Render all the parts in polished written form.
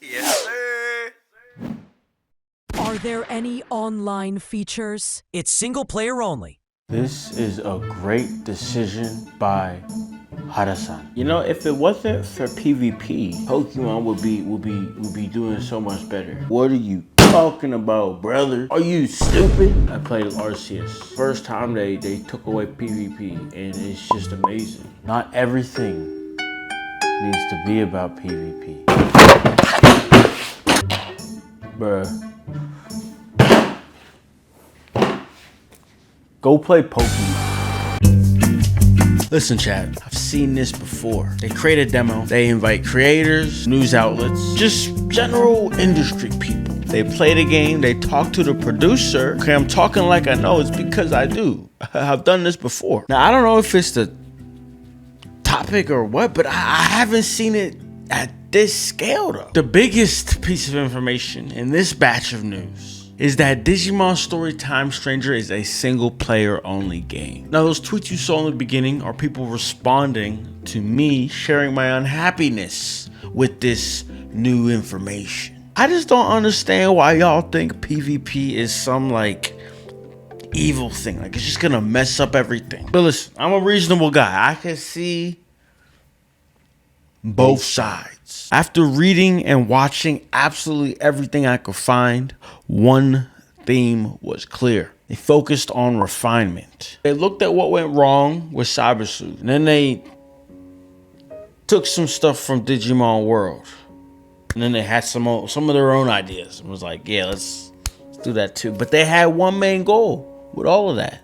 Yes, sir. Are there any online features? It's single player only. This is a great decision by Hara-san. You know, if it wasn't for PvP, Pokemon would be doing so much better. What are you talking about, brother? Are you stupid? I played Arceus. First time they took away PvP, and it's just amazing. Not everything needs to be about PvP. Bruh. Go play Pokemon. Listen, chat, I've seen this before. They create a demo, they invite creators, news outlets, just general industry people. They play the game, they talk to the producer. Okay, I'm talking like I know, it's because I do. I've done this before. Now, I don't know if it's the topic or what, but I haven't seen it at this scale though. The biggest piece of information in this batch of news is that Digimon Storytime Stranger is a single player only game. Now those tweets you saw in the beginning are people responding to me sharing my unhappiness with this new information. I just don't understand why y'all think PvP is some like evil thing. Like it's just gonna mess up everything. But listen, I'm a reasonable guy. I can see both sides. After reading and watching absolutely everything I could find, one theme was clear. They focused on refinement. They looked at what went wrong with Cybersuit, and then they took some stuff from Digimon World, and then they had some of their own ideas. It was like, yeah, let's do that too. But they had one main goal with all of that,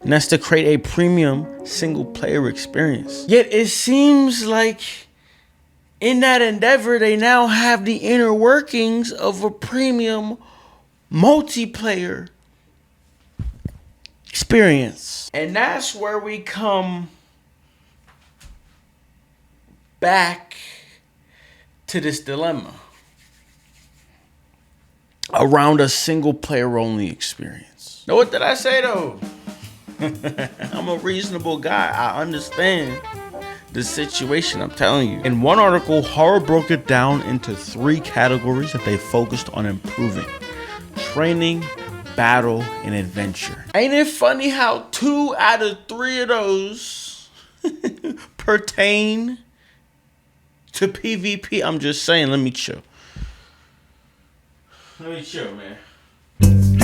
and that's to create a premium single player experience. Yet it seems like in that endeavor, they now have the inner workings of a premium multiplayer experience. And that's where we come back to this dilemma around a single player only experience. Now, what did I say though? I'm a reasonable guy. I understand the situation, I'm telling you. In one article, Horror broke it down into 3 categories that they focused on improving: training, battle, and adventure. Ain't it funny how 2 out of 3 of those pertain to PvP? I'm just saying, let me chill. Man.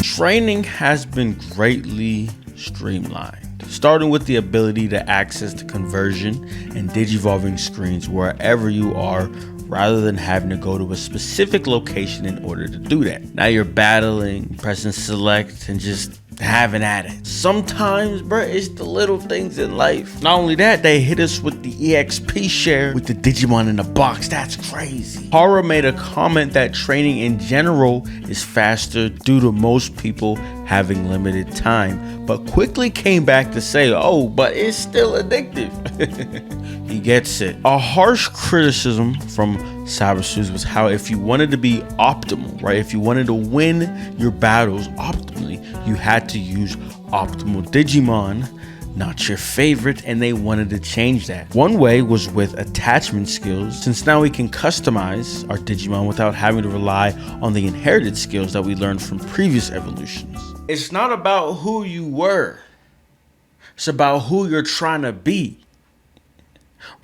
Training has been greatly streamlined, starting with the ability to access the conversion and digivolving screens wherever you are, rather than having to go to a specific location in order to do that. Now you're battling, pressing select, and just having at it. Sometimes, bruh, it's the little things in life. Not only that, they hit us with the EXP share with the Digimon in the box. That's crazy. Horror made a comment that training in general is faster due to most people having limited time, but quickly came back to say, oh, but it's still addictive. He gets it. A harsh criticism from Cybersuits was how if you wanted to be optimal, right? If you wanted to win your battles optimally, you had to use optimal Digimon, not your favorite, and they wanted to change that. One way was with attachment skills, since now we can customize our Digimon without having to rely on the inherited skills that we learned from previous evolutions. It's not about who you were, it's about who you're trying to be.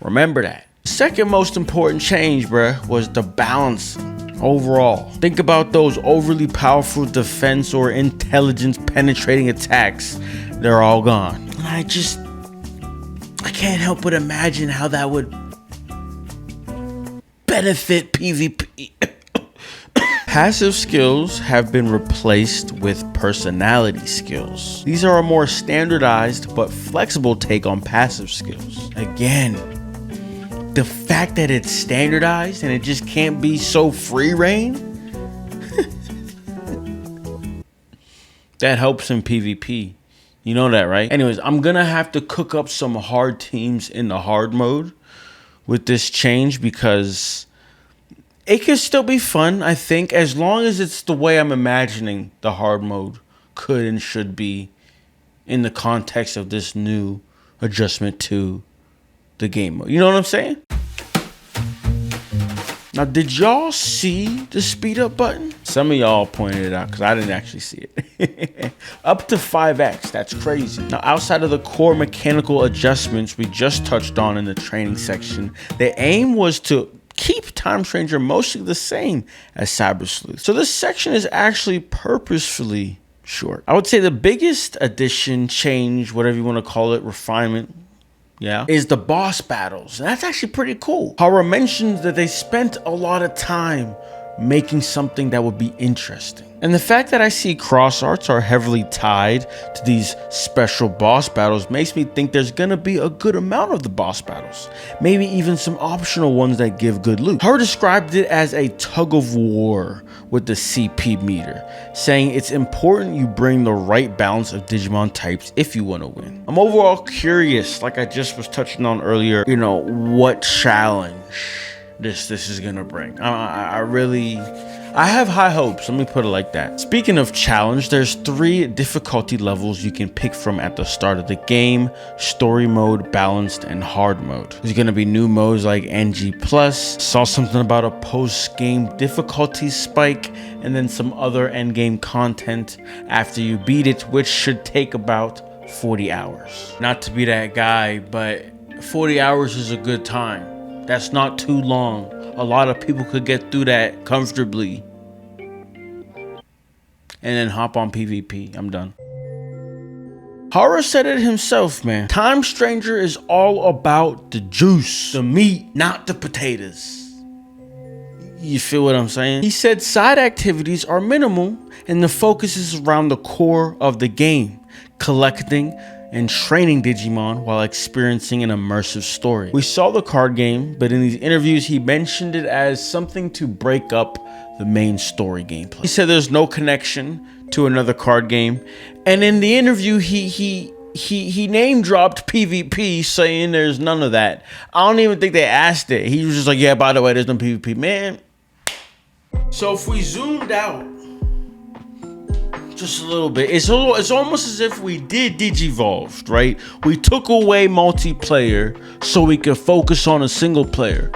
Remember that. Second most important change, bruh, was the balance overall. Think about those overly powerful defense or intelligence penetrating attacks. They're all gone. And I can't help but imagine how that would benefit PvP. Passive skills have been replaced with personality skills. These are a more standardized but flexible take on passive skills. Again, the fact that it's standardized and it just can't be so free reign, that helps in PvP. You know that, right? Anyways, I'm gonna have to cook up some hard teams in the hard mode with this change because it can still be fun, I think, as long as it's the way I'm imagining the hard mode could and should be in the context of this new adjustment to the game mode. You know what I'm saying? Now, did y'all see the speed up button? Some of y'all pointed it out because I didn't actually see it. Up to 5x, that's crazy. Now, outside of the core mechanical adjustments we just touched on in the training section, the aim was to keep Time Stranger mostly the same as Cyber Sleuth. So this section is actually purposefully short. I would say the biggest addition, change, whatever you want to call it, refinement, is the boss battles. And that's actually pretty cool. Hara mentions that they spent a lot of time making something that would be interesting. And the fact that I see cross arts are heavily tied to these special boss battles makes me think there's gonna be a good amount of the boss battles. Maybe even some optional ones that give good loot. Hara described it as a tug of war with the CP meter, saying it's important you bring the right balance of Digimon types if you want to win. I'm overall curious, like I just was touching on earlier, what challenge this is gonna bring. I have high hopes, let me put it like that. Speaking of challenge, there's 3 difficulty levels you can pick from at the start of the game: story mode, balanced, and hard mode. There's gonna be new modes like NG+, saw something about a post-game difficulty spike, and then some other endgame content after you beat it, which should take about 40 hours. Not to be that guy, but 40 hours is a good time. That's not too long. A lot of people could get through that comfortably and then hop on PvP. I'm done. Hara said it himself, man. Time Stranger is all about the juice, the meat, not the potatoes. You feel what I'm saying? He said side activities are minimal and the focus is around the core of the game, collecting and training Digimon while experiencing an immersive story. We saw the card game, but in these interviews he mentioned it as something to break up the main story gameplay. He said there's no connection to another card game, and in the interview he name dropped PvP, saying there's none of that. I don't even think they asked it. He was just like, yeah, by the way, there's no PvP, man. So if we zoomed out just a little bit, it's almost as if we did Digivolved, right? We took away multiplayer so we could focus on a single player.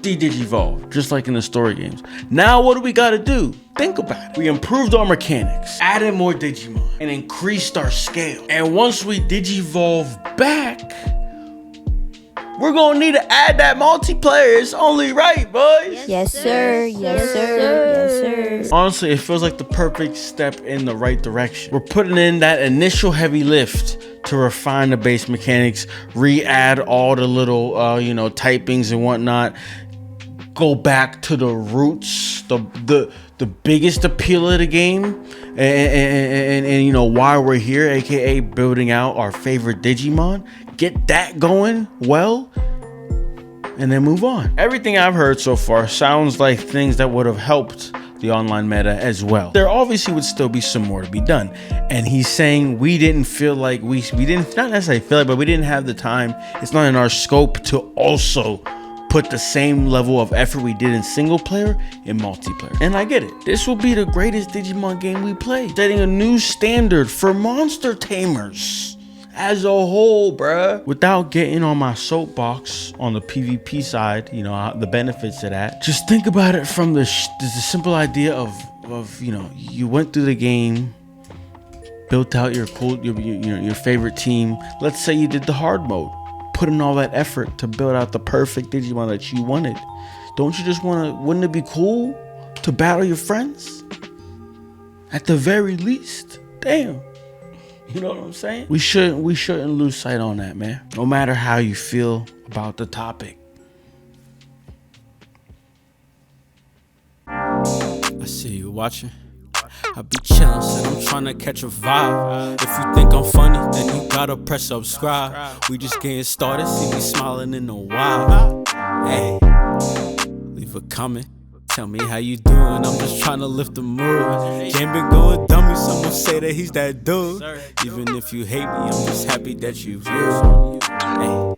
Digivolved, just like in the story games. Now what do we gotta do? Think about it. We improved our mechanics, added more Digimon, and increased our scale. And once we Digivolve back, we're gonna need to add that multiplayer. It's only right, boys. Yes, sir. Yes, sir. Yes, sir. Honestly, it feels like the perfect step in the right direction. We're putting in that initial heavy lift to refine the base mechanics, re-add all the little, typings and whatnot. Go back to the roots, the biggest appeal of the game, and why we're here, aka building out our favorite Digimon. Get that going well, and then move on. Everything I've heard so far sounds like things that would have helped the online meta as well. There obviously would still be some more to be done, and he's saying we didn't feel like we didn't, not necessarily feel like, but we didn't have the time. It's not in our scope to also put the same level of effort we did in single player in multiplayer. And I get it. This will be the greatest Digimon game we play, setting a new standard for monster tamers as a whole, bruh. Without getting on my soapbox on the PvP side, the benefits of that, just think about it from the simple idea of you went through the game, built out your favorite team. Let's say you did the hard mode, put in all that effort to build out the perfect Digimon that you wanted. Don't you just wouldn't it be cool to battle your friends? At the very least. Damn. You know what I'm saying? We shouldn't lose sight on that, man. No matter how you feel about the topic. I see you watching. I be chillin', said I'm tryna catch a vibe. If you think I'm funny, then you gotta press subscribe. We just getting started, see me smiling in a while. Hey, leave a comment. Tell me how you doing, I'm just tryna lift the mood. Jane been going dummy, someone say that he's that dude. Even if you hate me, I'm just happy that you view. Hey.